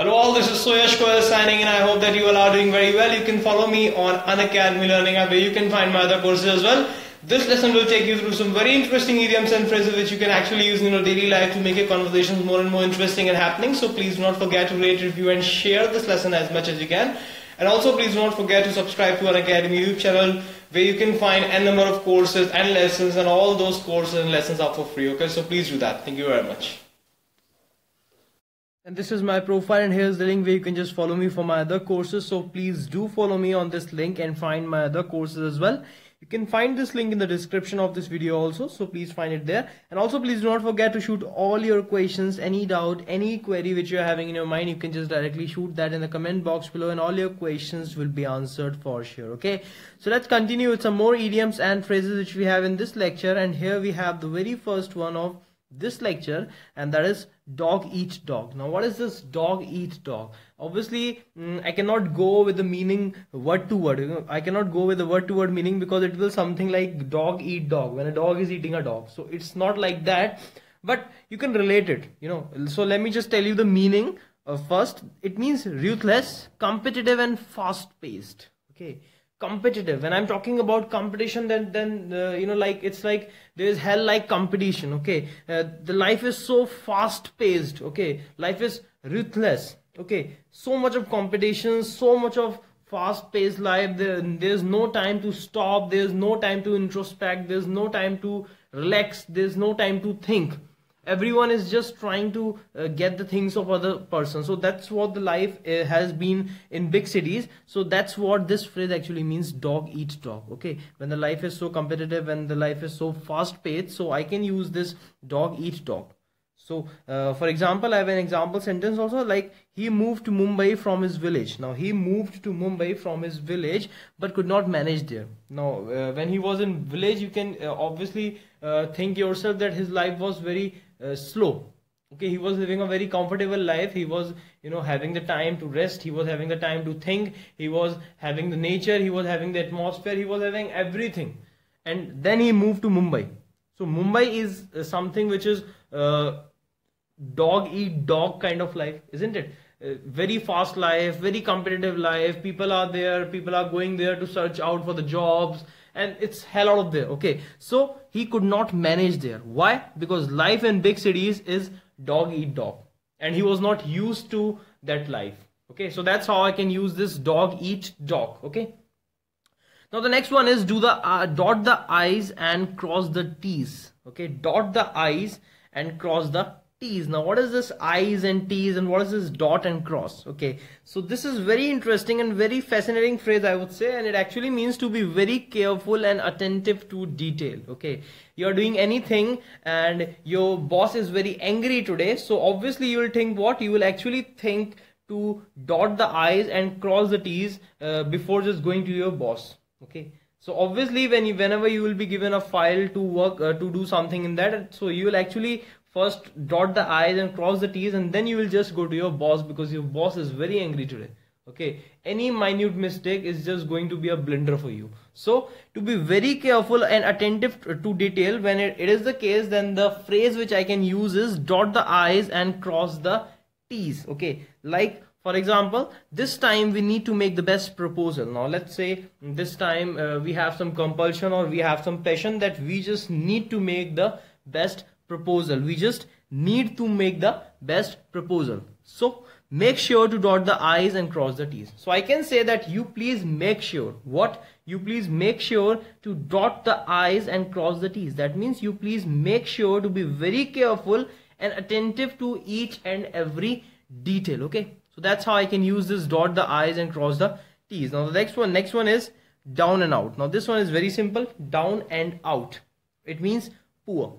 Hello all, this is Suyash Goyal signing in. I hope that you all are doing very well. You can follow me on Unacademy Learning App where you can find my other courses as well. This lesson will take you through some very interesting idioms and phrases which you can actually use in your daily life to make your conversations more and more interesting and happening. So please do not forget to rate, review and share this lesson as much as you can. And also please do not forget to subscribe to Unacademy YouTube channel where you can find n number of courses and lessons, and all those courses and lessons are for free. Okay, so please do that. Thank you very much. And this is my profile, and here's the link where you can just follow me for my other courses. So please do follow me on this link and find my other courses as well. You can find this link in the description of this video also, so please find it there. And also please do not forget to shoot all your questions, any doubt, any query which you're having in your mind. You can just directly shoot that in the comment box below and all your questions will be answered for sure. Okay, so let's continue with some more idioms and phrases which we have in this lecture. And here we have the very first one of this lecture, and that is dog eat dog. Now what is this dog eat dog? Obviously I cannot go with the meaning word to word. I cannot go with the word to word meaning because it will something like dog eat dog when a dog is eating a dog. So it's not like that, but you can relate it, so let me just tell you the meaning. First, it means ruthless, competitive and fast paced. Okay, competitive. When I'm talking about competition, then like it's like there is hell like competition. Okay, the life is so fast paced. Okay, life is ruthless. Okay, so much of competition, so much of fast paced life. There's no time to stop, there's no time to introspect, there's no time to relax, there's no time to think. Everyone is just trying to get the things of other person. So that's what the life has been in big cities. So that's what this phrase actually means, dog eat dog. Okay, when the life is so competitive, when the life is so fast paced, so I can use this dog eat dog. So for example, I have an example sentence also, like he moved to Mumbai from his village. Now he moved to Mumbai from his village but could not manage there. Now when he was in village, you can obviously think yourself that his life was very slow. Okay, he was living a very comfortable life. He was having the time to rest, he was having the time to think, he was having the nature, he was having the atmosphere, he was having everything. And then he moved to Mumbai. So Mumbai is something which is dog eat dog kind of life, isn't it? Very fast life, very competitive life. People are there, people are going there to search out for the jobs, and it's hell out of there. Okay, so he could not manage there. Why? Because life in big cities is dog eat dog, and he was not used to that life. Okay, so that's how I can use this dog eat dog. Okay, now the next one is dot the I's and cross the T's. Okay, dot the I's and cross the T's. Now what is this I's and T's, and what is this dot and cross? Okay, so this is very interesting and very fascinating phrase, I would say, and it actually means to be very careful and attentive to detail. Okay, you're doing anything and your boss is very angry today, so obviously you will think what? You will actually think to dot the I's and cross the T's before just going to your boss. Okay, so obviously whenever you will be given a file to work to do something in that, so you will actually first dot the I's and cross the T's, and then you will just go to your boss because your boss is very angry today. Okay, any minute mistake is just going to be a blunder for you. So to be very careful and attentive to detail, when it is the case, then the phrase which I can use is dot the I's and cross the T's. Okay, like for example, this time we need to make the best proposal. Now let's say this time we have some compulsion or we have some passion that we just need to make the best proposal. We just need to make the best proposal. So make sure to dot the I's and cross the T's. So I can say that you please make sure. What? You please make sure to dot the I's and cross the T's. That means you please make sure to be very careful and attentive to each and every detail. Okay, so that's how I can use this dot the I's and cross the T's. Now the next one is down and out. Now this one is very simple. Down and out. It means poor.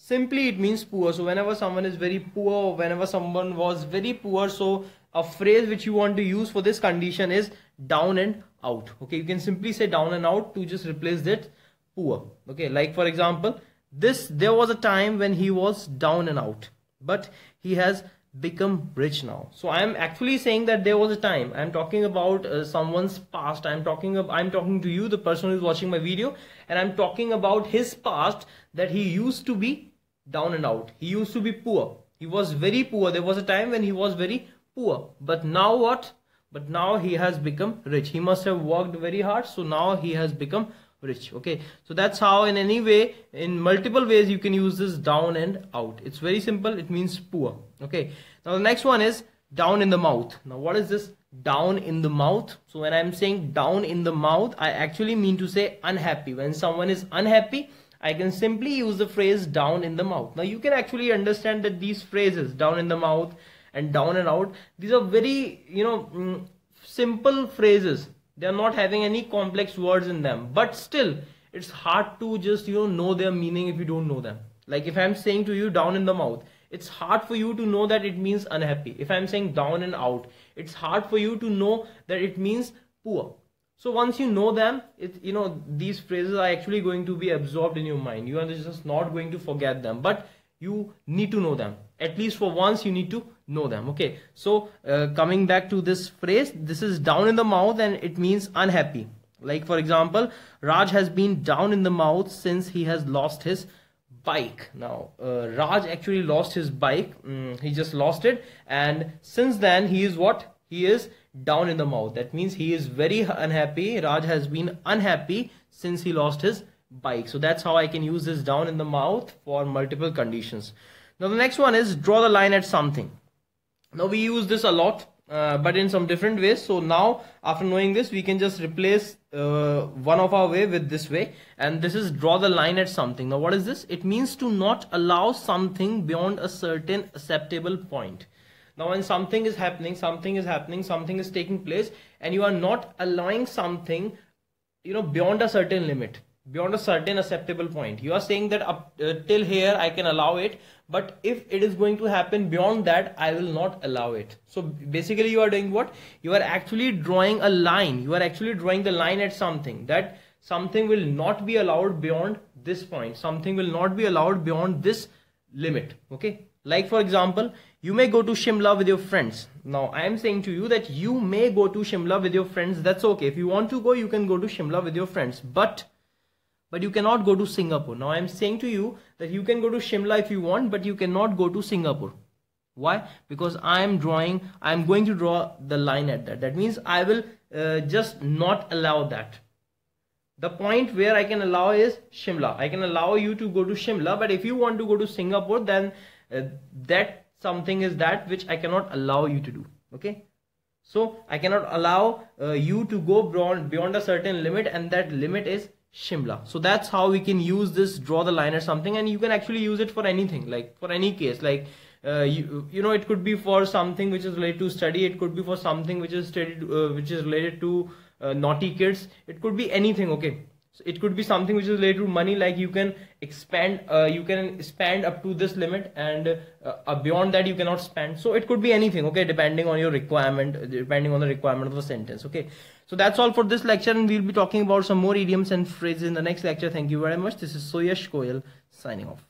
Simply it means poor. So whenever someone is very poor, or whenever someone was very poor, so a phrase which you want to use for this condition is down and out. Okay, you can simply say down and out to just replace that poor. Okay, like for example, there was a time when he was down and out, but he has become rich now. So I am actually saying that there was a time. I am talking about someone's past. I'm talking to you, the person who is watching my video, and I'm talking about his past, that he used to be down and out. He used to be poor. He was very poor. There was a time when he was very poor. But now what? But now he has become rich. He must have worked very hard, so now he has become rich. Okay, so that's how in any way, in multiple ways, you can use this down and out. It's very simple. It means poor. Okay, now the next one is down in the mouth. Now what is this down in the mouth? So when I'm saying down in the mouth, I actually mean to say unhappy. When someone is unhappy, I can simply use the phrase down in the mouth. Now you can actually understand that these phrases, down in the mouth and down and out, these are very, simple phrases. They are not having any complex words in them, but still it's hard to just, know their meaning if you don't know them. Like if I'm saying to you down in the mouth, it's hard for you to know that it means unhappy. If I'm saying down and out, it's hard for you to know that it means poor. So once you know them, these phrases are actually going to be absorbed in your mind. You are just not going to forget them, but you need to know them. At least for once, you need to know them. Okay, so coming back to this phrase, this is down in the mouth and it means unhappy. Like for example, Raj has been down in the mouth since he has lost his bike. Now Raj actually lost his bike. He just lost it, and since then he is what? He is down in the mouth. That means he is very unhappy. Raj has been unhappy since he lost his bike. So that's how I can use this down in the mouth for multiple conditions. Now the next one is draw the line at something. Now we use this a lot, but in some different ways. So now after knowing this, we can just replace one of our way with this way, and this is draw the line at something. Now what is this? It means to not allow something beyond a certain acceptable point. Now when something is happening, something is taking place, and you are not allowing something, beyond a certain limit, beyond a certain acceptable point. You are saying that up till here I can allow it, but if it is going to happen beyond that, I will not allow it. So basically you are doing what? You are actually drawing a line. You are actually drawing the line at something, that something will not be allowed beyond this point. Something will not be allowed beyond this limit. Okay, like for example, you may go to Shimla with your friends. Now I am saying to you that you may go to Shimla with your friends. That's okay. If you want to go, you can go to Shimla with your friends, but you cannot go to Singapore. Now I am saying to you that you can go to Shimla if you want, but you cannot go to Singapore. Why? Because I am going to draw the line at that. That means I will just not allow that. The point where I can allow is Shimla. I can allow you to go to Shimla, but if you want to go to Singapore, then that something is that which I cannot allow you to do. Okay, so I cannot allow you to go beyond a certain limit, and that limit is Shimla. So that's how we can use this draw the line or something, and you can actually use it for anything, like for any case. Like it could be for something which is related to study. It could be for something which is related to naughty kids. It could be anything. Okay, so it could be something which is related to money, like you can expand, you can spend up to this limit, and beyond that you cannot spend. So it could be anything. Okay, depending on your requirement, depending on the requirement of the sentence. Okay, so that's all for this lecture, and we'll be talking about some more idioms and phrases in the next lecture. Thank you very much. This is Suyash Goyal signing off.